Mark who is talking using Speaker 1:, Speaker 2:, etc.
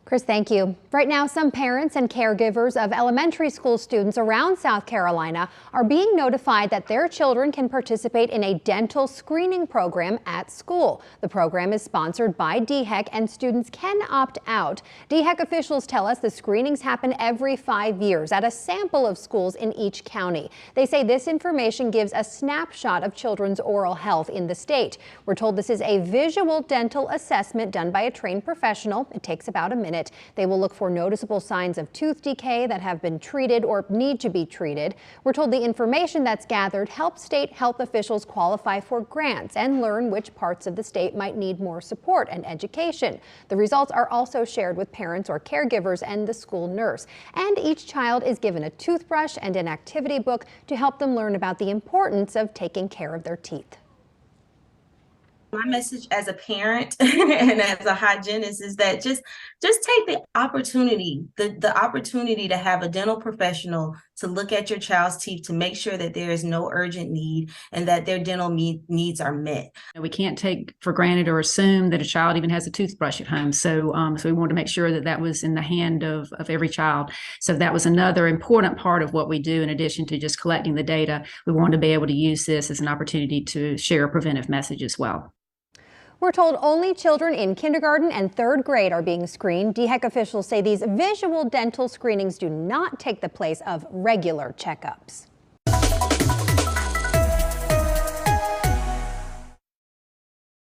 Speaker 1: Chris, thank you. Right now, some parents and caregivers of elementary school students around South Carolina are being notified that their children can participate in a dental screening program at school. The program is sponsored by DHEC and students can opt out. DHEC officials tell us the screenings happen every 5 years at a sample of schools in each county. They say this information gives a snapshot of children's oral health in the state. We're told this is a visual dental assessment done by a trained professional. It takes about a minute. They will look for noticeable signs of tooth decay that have been treated or need to be treated. We're told the information that's gathered helps state health officials qualify for grants and learn which parts of the state might need more support and education. The results are also shared with parents or caregivers and the school nurse. And each child is given a toothbrush and an activity book to help them learn about the importance of taking care of their teeth.
Speaker 2: My message as a parent and as a hygienist is that just take the opportunity, the opportunity to have a dental professional to look at your child's teeth to make sure that there is no urgent need and that their dental needs are met.
Speaker 3: We can't take for granted or assume that a child even has a toothbrush at home. So we wanted to make sure that that was in the hand of every child. So that was another important part of what we do. In addition to just collecting the data, we wanted to be able to use this as an opportunity to share a preventive message as well.
Speaker 1: We're told only children in kindergarten and third grade are being screened. DHEC officials say these visual dental screenings do not take the place of regular checkups.